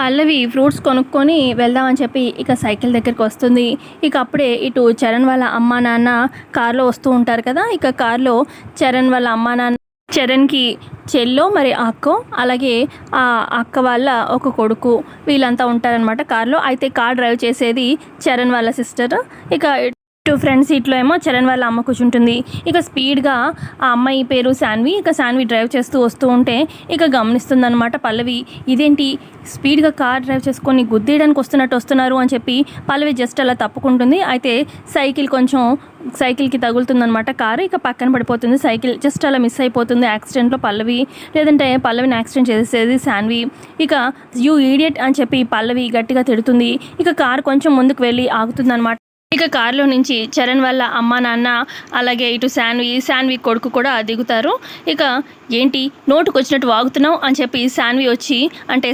పల్లవి fruits కొనుక్కొని వెళ్దామని చెప్పి ఇక సైకిల్ దగ్గరికి వస్తుంది. ఇక అప్పుడే ఇటు చరణ్ వాళ్ళ అమ్మా నాన్న కార్లో వస్తూ ఉంటారు కదా. ఇక కార్లో చరణ్ వాళ్ళ అమ్మా నాన్న చరణ్కి చెల్లో మరి అక్కో అలాగే ఆ అక్క వాళ్ళ ఒక కొడుకు వీళ్ళంతా ఉంటారనమాట కార్లో. అయితే కార్ డ్రైవ్ చేసేది చరణ్ వాళ్ళ సిస్టర్. ఇక ఫ్రంట్ సీట్లో ఏమో చరణ్ వాళ్ళ అమ్మ కూర్చుంటుంది. ఇక స్పీడ్గా ఆ అమ్మాయి పేరు శాన్వి. ఇక శాన్వి డ్రైవ్ చేస్తూ వస్తూ ఉంటే ఇక గమనిస్తుందన్నమాట పల్లవి. ఇదేంటి స్పీడ్గా కార్ డ్రైవ్ చేసుకొని గుద్దేయడానికి వస్తున్నారు అని చెప్పి పల్లవి జస్ట్ అలా తప్పుకుంటుంది. అయితే సైకిల్కి తగులుతుందనమాట కారు. ఇక పక్కన పడిపోతుంది. సైకిల్ జస్ట్ అలా మిస్ అయిపోతుంది యాక్సిడెంట్లో పల్లవి. లేదంటే పల్లవిని యాక్సిడెంట్ చేసేది శాన్వి. ఇక యూ ఈడియట్ అని చెప్పి పల్లవి గట్టిగా తిడుతుంది. ఇక కారు కొంచెం ముందుకు వెళ్ళి ఆగుతుందన్నమాట. ఇక కారులో నుంచి చరణ్ వాళ్ళ అమ్మా నాన్న అలాగే ఇటు శాన్వి కొడుకు కూడా దిగుతారు. ఇక ఏంటి నోటుకు వచ్చినట్టు వాగుతున్నావు అని చెప్పి శాన్వి అంటే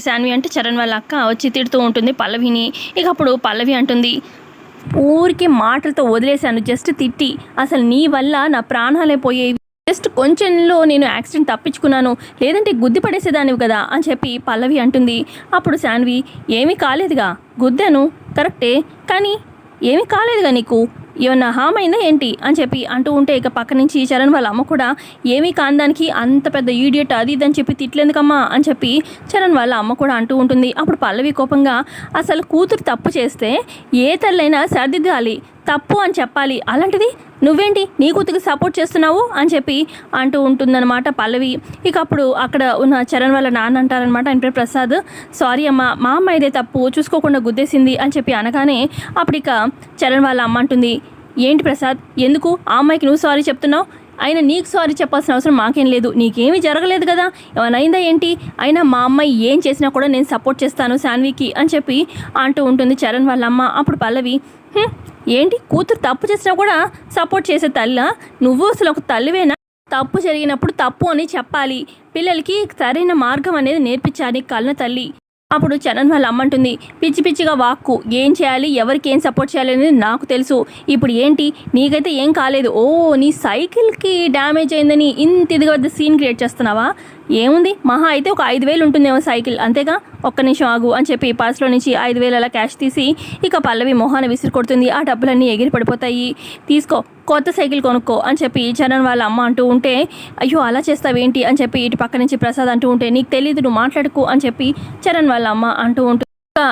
చరణ్ వాళ్ళ అక్క వచ్చి తిడుతూ ఉంటుంది పల్లవిని. ఇక అప్పుడు పల్లవి అంటుంది, ఊరికే మాటలతో వదిలేశాను జస్ట్ తిట్టి, అసలు నీ వల్ల నా ప్రాణాలే పోయేవి, జస్ట్ కొంచెంలో నేను యాక్సిడెంట్ తప్పించుకున్నాను, లేదంటే గుద్ది పడేసేదానివి కదా అని చెప్పి పల్లవి అంటుంది. అప్పుడు శాన్వి, ఏమీ కాలేదుగా, గుద్దాను కరెక్టే, కానీ ఏమీ కాలేదుగా, నీకు ఏమన్నా హామ్ అయిందా ఏంటి అని చెప్పి అంటూ ఉంటే ఇక పక్క నుంచి చరణ్ వాళ్ళ అమ్మ కూడా ఏమీ కాందానికి అంత పెద్ద ఈడియట్ అది ఇదని చెప్పి తిట్లేందుకమ్మా అని చెప్పి చరణ్ వాళ్ళ అమ్మ కూడా అంటూ ఉంటుంది. అప్పుడు పల్లవి కోపంగా, అసలు కూతురు తప్పు చేస్తే ఏ తల్లైనా సర్దిద్దాలి, తప్పు అని చెప్పాలి, అలాంటిది నువ్వేంటి నీ కూతురికి సపోర్ట్ చేస్తున్నావు అని చెప్పి అంటూ ఉంటుందన్నమాట పల్లవి. ఇక అప్పుడు అక్కడ ఉన్న చరణ్ వాళ్ళ నాన్న అంటారనమాట, ఆయన పేరు ప్రసాద్, సారీ అమ్మ, మా అమ్మ ఇదే తప్పు, చూసుకోకుండా గుద్దేసింది అని చెప్పి అనగానే అప్పుడు ఇక చరణ్ వాళ్ళ అమ్మ అంటుంది, ఏంటి ప్రసాద్, ఎందుకు ఆ అమ్మాయికి నువ్వు సారీ చెప్తున్నావు, అయినా నీకు సారీ చెప్పాల్సిన అవసరం మాకేం లేదు, నీకేమీ జరగలేదు కదా, ఏమైనా అయిందా ఏంటి, అయినా మా అమ్మాయి ఏం చేసినా కూడా నేను సపోర్ట్ చేస్తాను శాన్వికి అని చెప్పి అంటూ ఉంటుంది చరణ్ వాళ్ళ అమ్మ. అప్పుడు పల్లవి, ఏంటి కూతురు తప్పు చేసినా కూడా సపోర్ట్ చేసే తల్లా, నువ్వు అసలు ఒక తల్లివేనా, తప్పు జరిగినప్పుడు తప్పు అని చెప్పాలి, పిల్లలకి సరైన మార్గం అనేది నేర్పించాలి కళ్ళ తల్లి. అప్పుడు చరణ్ వాళ్ళ అమ్మ అంటుంది, పిచ్చి పిచ్చిగా వాక్కు, ఏం చేయాలి ఎవరికి ఏం సపోర్ట్ చేయాలి అనేది నాకు తెలుసు, ఇప్పుడు ఏంటి నీకైతే ఏం కాలేదు, ఓ నీ సైకిల్కి డ్యామేజ్ అయిందని ఇంత ఇదిగా పెద్ద సీన్ క్రియేట్ చేస్తున్నావా, ఏముంది మహా అయితే ఒక 5,000 ఉంటుందేమో సైకిల్, అంతేగా, ఒక్క నిమిషం ఆగు అని చెప్పి పర్స్లో నుంచి 5,000 అలా క్యాష్ తీసి ఇక పల్లవి మొహాన విసిరి కొడుతుంది. ఆ డబ్బులన్నీ ఎగిరి పడిపోతాయి. తీసుకో కొత్త సైకిల్ కొనుక్కో అని చెప్పి చరణ్ వాళ్ళ అమ్మ అంటూ ఉంటే, అయ్యో అలా చేస్తావేంటి అని చెప్పి ఇటు పక్క నుంచి ప్రసాద్ అంటూ ఉంటే, నీకు తెలీదు నువ్వు మాట్లాడుకో అని చెప్పి చరణ్ వాళ్ళ అమ్మ అంటూ ఉంటుంది.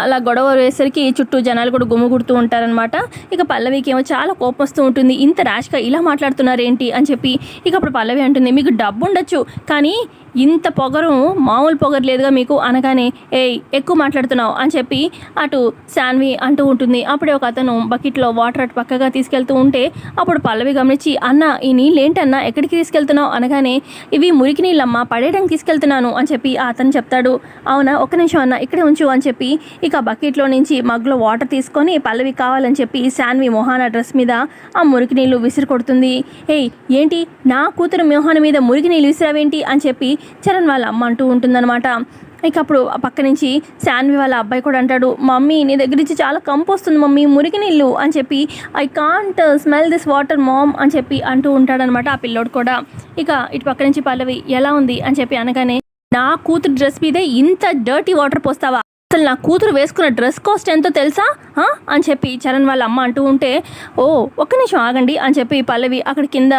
అలా గొడవ వేసరికి చుట్టూ జనాలు కూడా గుమ్ముగుడుతూ ఉంటారనమాట. ఇక పల్లవికి ఏమో చాలా కోపం వస్తూ ఉంటుంది, ఇంత ర్యాష్గా ఇలా మాట్లాడుతున్నారు ఏంటి అని చెప్పి. ఇక అప్పుడు పల్లవి అంటుంది, మీకు డబ్బు ఉండొచ్చు కానీ ఇంత పొగరు మామూలు పొగరు లేదుగా మీకు అనగానే, ఏయ్ ఎక్కువ మాట్లాడుతున్నావు అని చెప్పి అటు శాన్వి అంటూ ఉంటుంది. అప్పుడే ఒక అతను బకెట్లో వాటర్ అటు పక్కగా తీసుకెళ్తూ ఉంటే అప్పుడు పల్లవి గమనించి, అన్న ఈ నీళ్ళు ఏంటన్నా ఎక్కడికి తీసుకెళ్తున్నావు అనగానే, ఇవి మురికి నీళ్ళమ్మా పడేయడానికి తీసుకెళ్తున్నాను అని చెప్పి ఆ అతను చెప్తాడు. అవునా, ఒక్క నిమిషం అన్న ఇక్కడే ఉంచు అని చెప్పి ఇక బకెట్లో నుంచి మగ్లో వాటర్ తీసుకొని పల్లవి కావాలని చెప్పి శాన్వి మొహాన డ్రెస్ మీద ఆ మురికి నీళ్ళు విసిరి కొడుతుంది. ఏయ్ ఏంటి నా కూతురు మొహాన మీద మురికి నీళ్ళు విసిరావేంటి అని చెప్పి చరణ్ వాళ్ళ అమ్మ అంటూ ఉంటుందన్నమాట. ఇక అప్పుడు పక్క నుంచి శాన్వి వాళ్ళ అబ్బాయి కూడా అంటాడు, మమ్మీ నీ దగ్గర నుంచి చాలా కంపు వస్తుంది మమ్మీ, మురికి నీళ్ళు అని చెప్పి, I can't smell this water mom అని చెప్పి అంటూ ఉంటాడనమాట ఆ పిల్లోడు కూడా. ఇక ఇటు పక్క నుంచి పల్లవి ఎలా ఉంది అని చెప్పి అనగానే, నా కూతురు డ్రెస్ మీదే ఇంత డర్టీ వాటర్ పోస్తావా, అసలు నా కూతురు వేసుకున్న డ్రెస్ కాస్ట్ ఎంతో తెలుసా అని చెప్పి చరణ్ వాళ్ళ అమ్మ అంటూ ఉంటే, ఓ ఒక్క నిమిషం ఆగండి అని చెప్పి పల్లవి అక్కడ కింద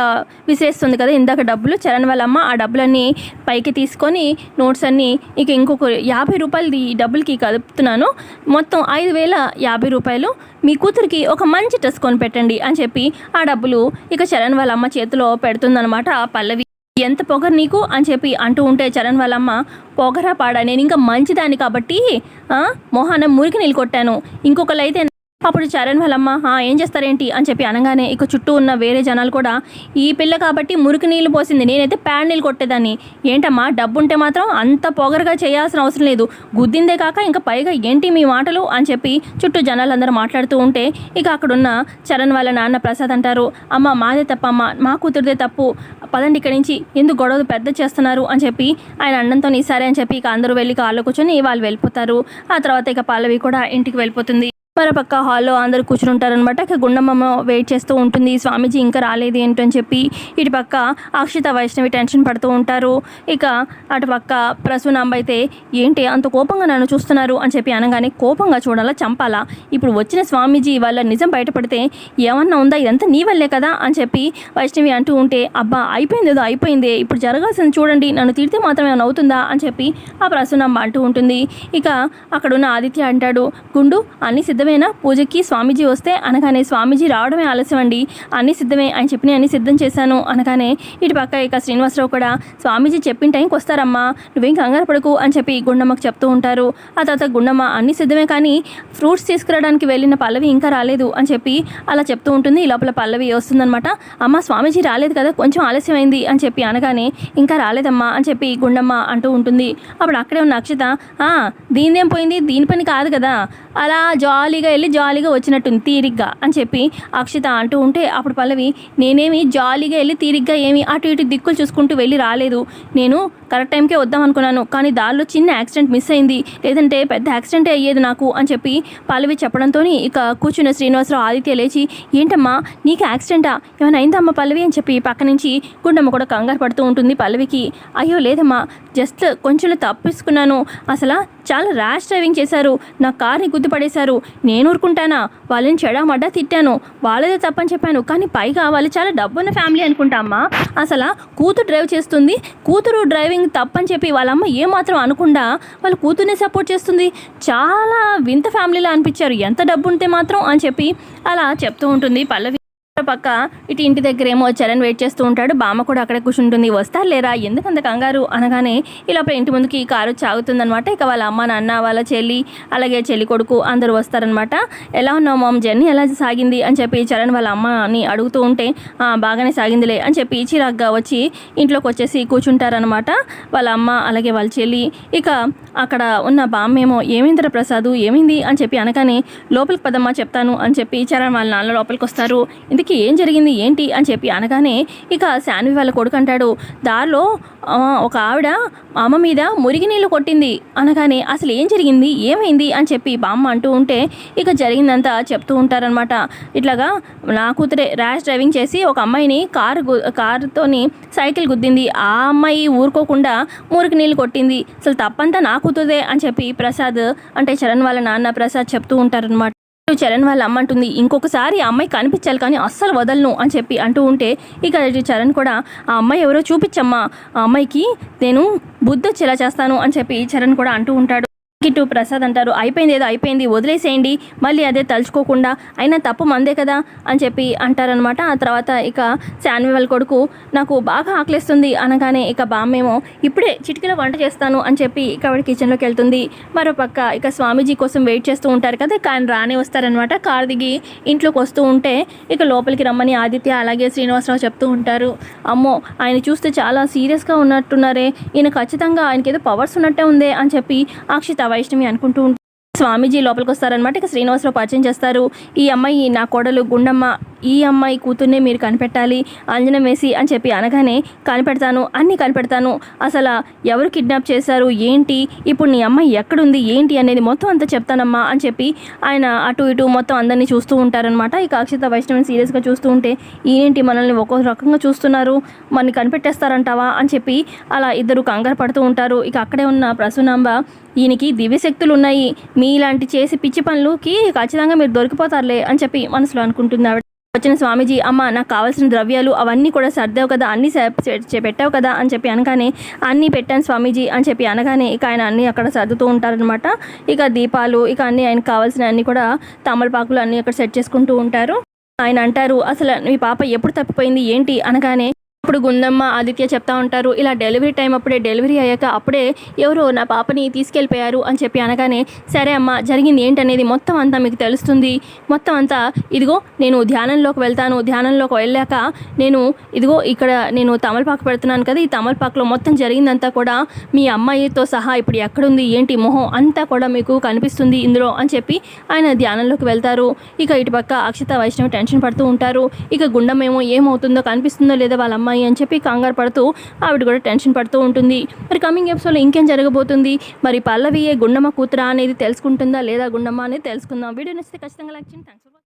విసిరేస్తుంది కదా ఇందాక డబ్బులు. చరణ్ వాళ్ళ అమ్మ ఆ డబ్బులన్నీ పైకి తీసుకొని నోట్స్ అన్నీ ఇక ఇంకొక 50 రూపాయలు ఈ డబ్బులకి కలుపుతున్నాను, మొత్తం 5,050 రూపాయలు మీ కూతురికి ఒక మంచి డ్రెస్ కొని పెట్టండి అని చెప్పి ఆ డబ్బులు ఇక చరణ్ వాళ్ళ అమ్మ చేతిలో పెడుతుందన్నమాట పల్లవి. ఎంత పొగరు నీకు అని చెప్పి అంటూ ఉంటే చరణ్ వాళ్ళమ్మ, పొగరా పాడా, నేను ఇంకా మంచిదాన్ని కాబట్టి మొహాన మురికి నీళ్ళు కొట్టాను, ఇంకొకళ్ళు అయితే. అప్పుడు చరణ్ వాళ్ళమ్మ, ఏం చేస్తారేంటి అని చెప్పి అనగానే ఇక చుట్టూ ఉన్న వేరే జనాలు కూడా, ఈ పిల్ల కాబట్టి మురికి నీళ్ళు పోసింది, నేనైతే ప్యాడ్ నీళ్ళు కొట్టేదాన్ని, ఏంటమ్మా డబ్బు ఉంటే మాత్రం అంత పొగరుగా చేయాల్సిన అవసరం లేదు, గుద్దిందే కాక ఇంకా పైగా ఏంటి మీ మాటలు అని చెప్పి చుట్టూ జనాలందరూ మాట్లాడుతూ ఉంటే ఇక అక్కడున్న చరణ్ వాళ్ళ నాన్న ప్రసాద్ అంటారు, అమ్మ మాదే తప్పమ్మ, మా కూతురుదే తప్పు, పదండి ఇక్కడి నుంచి, ఎందుకు గొడవ పెద్ద చేస్తున్నారు అని చెప్పి ఆయన అన్నంతో సరే అని చెప్పి ఇక అందరూ వెళ్ళి కాళ్ళు కూర్చొని వాళ్ళు వెళ్ళిపోతారు. ఆ తర్వాత ఇక పల్లవి కూడా ఇంటికి వెళ్ళిపోతుంది. మరోపక్క హాల్లో అందరూ కూర్చుని ఉంటారనమాట. ఇక గుండమ్మ వెయిట్ చేస్తూ ఉంటుంది, స్వామీజీ ఇంకా రాలేదు ఏంటని చెప్పి. ఇటు పక్క అక్షిత వైష్ణవి టెన్షన్ పడుతూ ఉంటారు. ఇక అటుపక్క ప్రసూనాంబ అయితే ఏంటి అంత కోపంగా నన్ను చూస్తున్నారు అని చెప్పి అనగానే, కోపంగా చూడాలా చంపాలా, ఇప్పుడు వచ్చిన స్వామీజీ వాళ్ళ నిజం బయటపడితే ఏమన్నా ఉందా, ఇదంతా నీ వల్లే కదా అని చెప్పి వైష్ణవి అంటూ ఉంటే, అబ్బా అయిపోయింది ఏదో అయిపోయింది, ఇప్పుడు జరగాల్సింది చూడండి, నన్ను తిడితే మాత్రమే ఏమైనా అవుతుందా అని చెప్పి ఆ ప్రసూనాంబ అంటూ ఉంటుంది. ఇక అక్కడున్న ఆదిత్య అంటాడు, గుండు అన్నీ సిద్ధమేనా పూజకి స్వామీజీ వస్తే అనగానే, స్వామీజీ రావడమే ఆలస్యం అండి, అన్నీ సిద్ధమే అని చెప్పి అన్నీ సిద్ధం చేశాను అనగానే, ఇటు పక్క ఇక శ్రీనివాసరావు కూడా స్వామీజీ చెప్పిన టైంకి వస్తారమ్మా, నువ్వేం కంగారు పడకు అని చెప్పి గుండమ్మకు చెప్తూ ఉంటారు. ఆ తర్వాత గుండమ్మ అన్నీ సిద్ధమే కానీ ఫ్రూట్స్ తీసుకురావడానికి వెళ్ళిన పల్లవి ఇంకా రాలేదు అని చెప్పి అలా చెప్తూ ఉంటుంది. ఈ లోపల పల్లవి వస్తుందనమాట. అమ్మ స్వామీజీ రాలేదు కదా, కొంచెం ఆలస్యమైంది అని చెప్పి అనగానే, ఇంకా రాలేదమ్మా అని చెప్పి గుండమ్మ అంటూ ఉంటుంది. అప్పుడు అక్కడే ఉన్న అక్షిత, దీనిదేం పోయింది, దీని పని కాదు కదా, అలా జాలీగా వెళ్ళి జాలీగా వచ్చినట్టుంది తీరిగ్గా అని చెప్పి అక్షిత అంటూ ఉంటే, అప్పుడు పల్లవి, నేనేమి జాలీగా వెళ్ళి తీరిగ్గా ఏమి అటు ఇటు దిక్కులు చూసుకుంటూ వెళ్ళి రాలేదు, నేను కరెక్ట్ టైంకే వద్దాం అనుకున్నాను, కానీ దారిలో చిన్న యాక్సిడెంట్ మిస్ అయింది, లేదంటే పెద్ద యాక్సిడెంటే అయ్యేది నాకు అని చెప్పి పల్లవి చెప్పడంతో ఇక కూర్చున్న శ్రీనివాసరావు ఆదిత్య లేచి, ఏంటమ్మా నీకు యాక్సిడెంటా, ఏమైనా అయిందమ్మా పల్లవి అని చెప్పి పక్క నుంచి గుండమ్మ కూడా కంగారు పడుతూ ఉంటుంది పల్లవికి. అయ్యో లేదమ్మా, జస్ట్ కొంచెం తప్పించుకున్నాను, అసలు చాలా ర్యాష్ డ్రైవింగ్ చేశారు, నా కార్ని గుర్తుపడేశారు, నేను ఊరుకుంటానా, వాళ్ళని చెడామడ్డా తిట్టాను, వాళ్ళదే తప్పని చెప్పాను, కానీ పైగా వాళ్ళు చాలా డబ్బున్న ఫ్యామిలీ అనుకుంటా అమ్మా, అసలు కూతురు డ్రైవ్ చేస్తుంది, కూతురు డ్రైవింగ్ తప్పని చెప్పి వాళ్ళమ్మ ఏమాత్రం అనకుండా వాళ్ళ కూతుర్నే సపోర్ట్ చేస్తుంది, చాలా వింత ఫ్యామిలీలా అనిపించారు, ఎంత డబ్బు ఉంటే మాత్రం అని చెప్పి అలా చెప్తూ ఉంటుంది పల్లవి. పక్క ఇటు ఇంటి దగ్గర ఏమో చరణ్ వెయిట్ చేస్తూ ఉంటాడు, బామ్మ కూడా అక్కడే కూర్చుంటుంది, వస్తారు లేరా ఎందుకంత కంగారు అనగానే, ఇలా ఇంటి ముందుకి కారు సాగుతుందనమాట. ఇక వాళ్ళ అమ్మ నాన్న వాళ్ళ చెల్లి అలాగే చెల్లి కొడుకు అందరూ వస్తారనమాట. ఎలా ఉన్నావు మామ్, జర్నీ ఎలా సాగింది అని చెప్పి చరణ్ వాళ్ళ అమ్మని అడుగుతూ ఉంటే, బాగానే సాగిందిలే అని చెప్పి చిరాగ్గా వచ్చి ఇంట్లోకి వచ్చేసి కూర్చుంటారనమాట వాళ్ళ అమ్మ అలాగే వాళ్ళ చెల్లి. ఇక అక్కడ ఉన్న బామ్మ ఏమో, ఏమైందిరా ప్రసాదు ఏమైంది అని చెప్పి అనగానే, లోపలికి పదమ్మా చెప్తాను అని చెప్పి చరణ్ వాళ్ళ నాన్న లోపలికి వస్తారు. ఇందుకు ఏం జరిగింది ఏంటి అని చెప్పి అనగానే, ఇక శాన్వి వాళ్ళ కొడుకు అంటాడు, దారిలో ఒక ఆవిడ అమ్మ మీద మురిగి నీళ్ళు కొట్టింది అనగానే, అసలు ఏం జరిగింది ఏమైంది అని చెప్పి బామ్మ అంటూ ఉంటే, ఇక జరిగిందంతా చెప్తూ ఉంటారనమాట. ఇట్లాగా నా కూతురే ర్యాష్ డ్రైవింగ్ చేసి ఒక అమ్మాయిని కారుతోని సైకిల్ గుద్దింది, ఆ అమ్మాయి ఊరుకోకుండా మురికి నీళ్ళు కొట్టింది, అసలు తప్పంతా నా కూతురే అని చెప్పి ప్రసాద్ అంటే చరణ్ వాళ్ళ నాన్న ప్రసాద్ చెప్తూ ఉంటారనమాట. చరణ్ వాళ్ళ అమ్మ అంటుంది, ఇంకొకసారి ఆ అమ్మాయి కనిపించాలి కానీ అస్సలు వదలను అని చెప్పి అంటూ ఉంటే, ఇక చరణ్ కూడా, ఆ అమ్మాయి ఎవరో చూపించమ్మా, ఆ అమ్మాయికి నేను బుద్ధి వచ్చేలా చేస్తాను అని చెప్పి చరణ్ కూడా అంటూ ఉంటాడు. ఇటు ప్రసాద్ అంటారు, అయిపోయింది ఏదో అయిపోయింది వదిలేసేయండి, మళ్ళీ అదే తలుచుకోకుండా, అయినా తప్పు మందే కదా అని చెప్పి అంటారనమాట. ఆ తర్వాత ఇక శాన్వి వాళ్ళ కొడుకు, నాకు బాగా ఆకలిస్తుంది అనగానే, ఇక బామ్మేమో ఇప్పుడే చిటికలో వంట చేస్తాను అని చెప్పి ఇక ఆవిడ కిచెన్లోకి వెళ్తుంది. మరోపక్క ఇక స్వామీజీ కోసం వెయిట్ చేస్తూ ఉంటారు కదా, ఇక ఆయన రానే వస్తారనమాట. కారు దిగి ఇంట్లోకి వస్తూ ఉంటే, ఇక లోపలికి రమ్మని ఆదిత్య అలాగే శ్రీనివాసరావు చెప్తూ ఉంటారు. అమ్మో ఆయన చూస్తే చాలా సీరియస్గా ఉన్నట్టున్నారే, ఈయన ఖచ్చితంగా ఆయనకి ఏదో పవర్స్ ఉన్నట్టే ఉందే అని చెప్పి అక్షిత వైష్ణవి అనుకుంటూ ఉంటారు. స్వామీజీ లోపలికి వస్తారనమాట. ఇక శ్రీనివాసరావు పరిచయం చేస్తారు, ఈ అమ్మాయి నా కోడలు గుండమ్మ, ఈ అమ్మాయి కూతుర్నే మీరు కనిపెట్టాలి అంజనం వేసి అని చెప్పి అనగానే, కనిపెడతాను అన్నీ కనిపెడతాను, అసలు ఎవరు కిడ్నాప్ చేశారు ఏంటి, ఇప్పుడు నీ అమ్మాయి ఎక్కడుంది ఏంటి అనేది మొత్తం అంతా చెప్తానమ్మా అని చెప్పి ఆయన అటు ఇటు మొత్తం అందరినీ చూస్తూ ఉంటారనమాట. ఇక అక్షిత వైష్ణవిని సీరియస్గా చూస్తూ ఉంటే, ఏంటి మనల్ని ఒక్కో రకంగా చూస్తున్నారు, మనని కనిపెట్టేస్తారంటావా అని చెప్పి అలా ఇద్దరు కంగారు పడుతూ ఉంటారు. ఇక అక్కడే ఉన్న ప్రసూనాంబ, ఈయనకి దివ్యశక్తులు ఉన్నాయి, మీలాంటి చేసి పిచ్చి పనులకి ఖచ్చితంగా మీరు దొరికిపోతారులే అని చెప్పి మనసులో అనుకుంటుంది ఆవిడ. వచ్చిన స్వామీజీ, అమ్మ నాకు కావాల్సిన ద్రవ్యాలు అవన్నీ కూడా సర్దావు కదా, అన్నీ పెట్టావు కదా అని చెప్పి అనగానే, అన్నీ పెట్టాను స్వామీజీ అని చెప్పి అనగానే, ఇక ఆయన అన్నీ అక్కడ సర్దుతూ ఉంటారనమాట. ఇక దీపాలు ఇక అన్నీ ఆయనకు కావాల్సిన అన్నీ కూడా తమలపాకులు అన్నీ అక్కడ సెట్ చేసుకుంటూ ఉంటారు. ఆయన అంటారు, అసలు మీ పాప ఎప్పుడు తప్పిపోయింది ఏంటి అనగానే, ఇప్పుడు గుండమ్మ ఆదిత్య చెప్తా ఉంటారు, ఇలా డెలివరీ టైం అప్పుడే డెలివరీ అయ్యాక అప్పుడే ఎవరో నా పాపని తీసుకెళ్ళిపోయారు అని చెప్పి అనగానే, సరే అమ్మ జరిగింది ఏంటనేది మొత్తం అంతా మీకు తెలుస్తుంది, మొత్తం అంతా ఇదిగో నేను ధ్యానంలోకి వెళ్తాను, ధ్యానంలోకి వెళ్ళాక నేను ఇదిగో ఇక్కడ నేను తమలపాకు పెడుతున్నాను కదా, ఈ తమలపాకులో మొత్తం జరిగిందంతా కూడా మీ అమ్మాయితో సహా ఇప్పుడు ఎక్కడుంది ఏంటి మొహం అంతా కూడా మీకు కనిపిస్తుంది ఇందులో అని చెప్పి ఆయన ధ్యానంలోకి వెళ్తారు. ఇక ఇటుపక్క అక్షిత వైష్ణవి టెన్షన్ పడుతూ ఉంటారు. ఇక గుండమేమో ఏమవుతుందో కనిపిస్తుందో లేదో వాళ్ళ అమ్మాయి ఉన్నాయి అని చెప్పి కంగారు పడుతూ ఆవిడ కూడా టెన్షన్ పడుతూ ఉంటుంది. మరి కమింగ్ ఎపిసోడ్లో ఇంకేం జరగబోతుంది, మరి పల్లవియే గుండమ్మ కూతురా అనేది తెలుసుకుంటుందా లేదా గుండమ్మ అనేది తెలుసుకుందాం. వీడియో నచ్చితే ఖచ్చితంగా లైక్ చేయండి. Thanks for watching.